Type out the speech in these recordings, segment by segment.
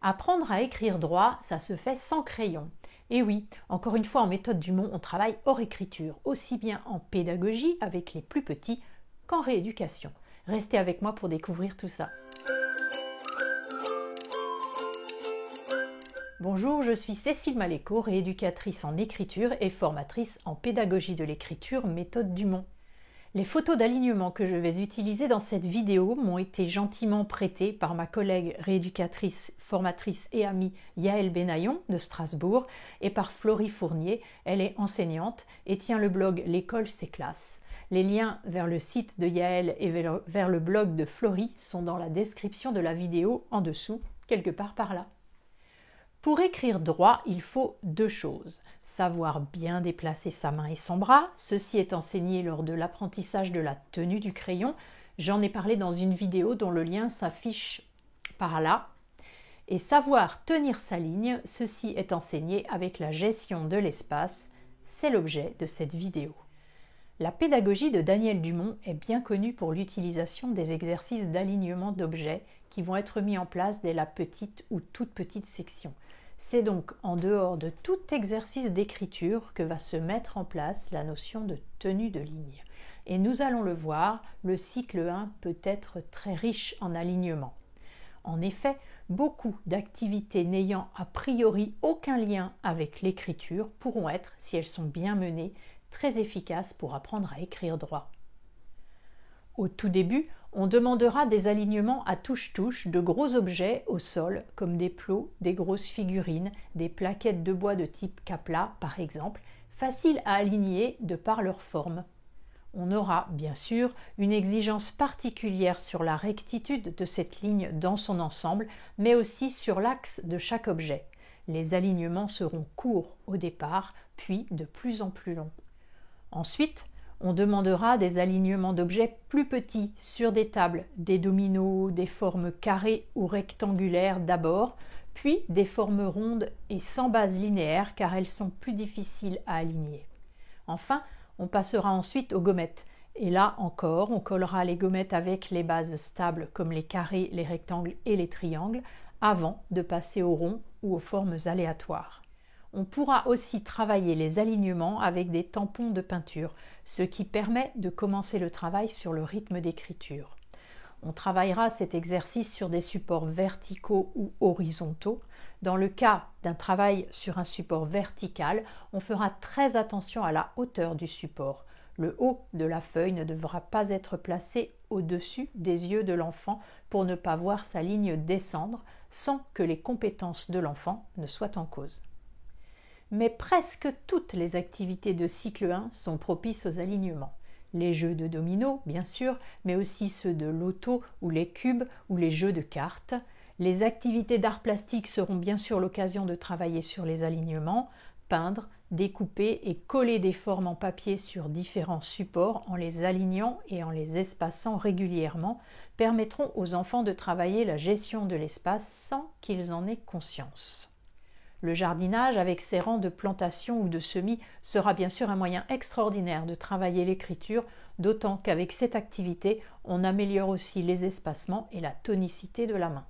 Apprendre à écrire droit, ça se fait sans crayon. Et oui, encore une fois en méthode Dumont, on travaille hors écriture, aussi bien en pédagogie avec les plus petits qu'en rééducation. Restez avec moi pour découvrir tout ça. Bonjour, je suis Cécile Maléco, rééducatrice en écriture et formatrice en pédagogie de l'écriture méthode Dumont. Les photos d'alignement que je vais utiliser dans cette vidéo m'ont été gentiment prêtées par ma collègue rééducatrice, formatrice et amie Yaël Benayon de Strasbourg et par Florie Fournier. Elle est enseignante et tient le blog L'école c'est classe. Les liens vers le site de Yaël et vers le blog de Florie sont dans la description de la vidéo en dessous, quelque part par là. Pour écrire droit, il faut deux choses. Savoir bien déplacer sa main et son bras, ceci est enseigné lors de l'apprentissage de la tenue du crayon. J'en ai parlé dans une vidéo dont le lien s'affiche par là. Et savoir tenir sa ligne, ceci est enseigné avec la gestion de l'espace. C'est l'objet de cette vidéo. La pédagogie de Daniel Dumont est bien connue pour l'utilisation des exercices d'alignement d'objets qui vont être mis en place dès la petite ou toute petite section. C'est donc en dehors de tout exercice d'écriture que va se mettre en place la notion de tenue de ligne. Et nous allons le voir, le cycle 1 peut être très riche en alignement. En effet, beaucoup d'activités n'ayant a priori aucun lien avec l'écriture pourront être, si elles sont bien menées, très efficaces pour apprendre à écrire droit. Au tout début, on demandera des alignements à touche-touche de gros objets au sol, comme des plots, des grosses figurines, des plaquettes de bois de type Kapla par exemple, faciles à aligner de par leur forme. On aura bien sûr une exigence particulière sur la rectitude de cette ligne dans son ensemble, mais aussi sur l'axe de chaque objet. Les alignements seront courts au départ, puis de plus en plus longs. Ensuite, on demandera des alignements d'objets plus petits sur des tables, des dominos, des formes carrées ou rectangulaires d'abord, puis des formes rondes et sans base linéaire car elles sont plus difficiles à aligner. Enfin, on passera ensuite aux gommettes. Et là encore, on collera les gommettes avec les bases stables comme les carrés, les rectangles et les triangles avant de passer aux ronds ou aux formes aléatoires. On pourra aussi travailler les alignements avec des tampons de peinture, ce qui permet de commencer le travail sur le rythme d'écriture. On travaillera cet exercice sur des supports verticaux ou horizontaux. Dans le cas d'un travail sur un support vertical, on fera très attention à la hauteur du support. Le haut de la feuille ne devra pas être placé au-dessus des yeux de l'enfant pour ne pas voir sa ligne descendre sans que les compétences de l'enfant ne soient en cause. Mais presque toutes les activités de cycle 1 sont propices aux alignements. Les jeux de dominos, bien sûr, mais aussi ceux de loto ou les cubes ou les jeux de cartes. Les activités d'art plastique seront bien sûr l'occasion de travailler sur les alignements, peindre, découper et coller des formes en papier sur différents supports en les alignant et en les espaçant régulièrement permettront aux enfants de travailler la gestion de l'espace sans qu'ils en aient conscience. Le jardinage avec ses rangs de plantations ou de semis sera bien sûr un moyen extraordinaire de travailler l'écriture, d'autant qu'avec cette activité, on améliore aussi les espacements et la tonicité de la main.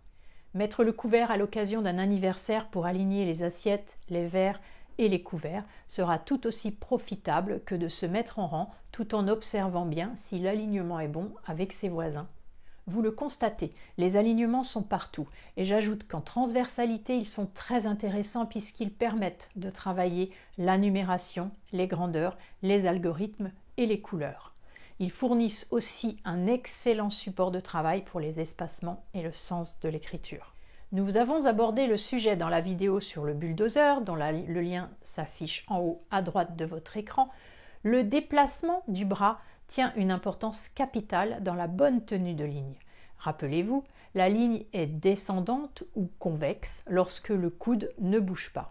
Mettre le couvert à l'occasion d'un anniversaire pour aligner les assiettes, les verres et les couverts sera tout aussi profitable que de se mettre en rang tout en observant bien si l'alignement est bon avec ses voisins. Vous le constatez, les alignements sont partout et j'ajoute qu'en transversalité, ils sont très intéressants puisqu'ils permettent de travailler la numération, les grandeurs, les algorithmes et les couleurs. Ils fournissent aussi un excellent support de travail pour les espacements et le sens de l'écriture. Nous avons abordé le sujet dans la vidéo sur le bulldozer, dont le lien s'affiche en haut à droite de votre écran. Le déplacement du bras tient une importance capitale dans la bonne tenue de ligne. Rappelez-vous, la ligne est descendante ou convexe lorsque le coude ne bouge pas.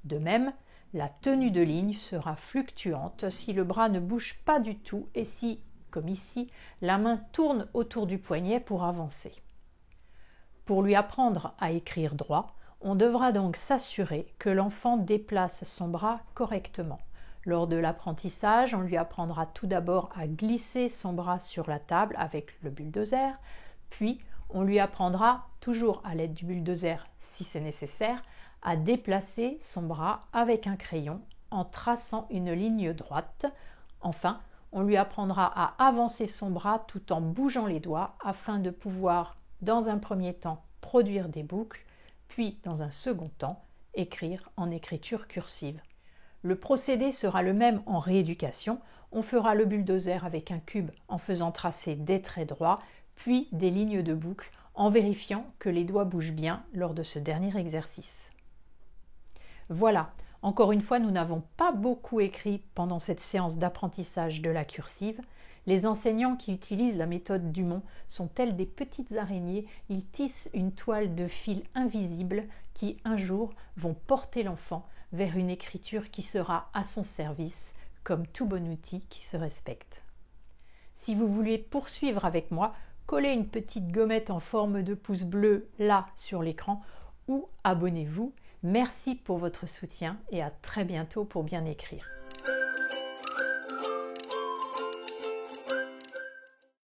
De même, la tenue de ligne sera fluctuante si le bras ne bouge pas du tout et si, comme ici, la main tourne autour du poignet pour avancer. Pour lui apprendre à écrire droit, on devra donc s'assurer que l'enfant déplace son bras correctement. Lors de l'apprentissage, on lui apprendra tout d'abord à glisser son bras sur la table avec le bulldozer, puis On lui apprendra, toujours à l'aide du bulldozer si c'est nécessaire, à déplacer son bras avec un crayon en traçant une ligne droite. Enfin, on lui apprendra à avancer son bras tout en bougeant les doigts afin de pouvoir, dans un premier temps, produire des boucles, puis, dans un second temps, écrire en écriture cursive. Le procédé sera le même en rééducation. On fera le bulldozer avec un cube en faisant tracer des traits droits, puis des lignes de boucle en vérifiant que les doigts bougent bien lors de ce dernier exercice. Voilà, encore une fois, nous n'avons pas beaucoup écrit pendant cette séance d'apprentissage de la cursive. Les enseignants qui utilisent la méthode Dumont sont tels des petites araignées. Ils tissent une toile de fil invisible qui, un jour, vont porter l'enfant vers une écriture qui sera à son service, comme tout bon outil qui se respecte. Si vous voulez poursuivre avec moi, collez une petite gommette en forme de pouce bleu là sur l'écran ou abonnez-vous. Merci pour votre soutien et à très bientôt pour bien écrire.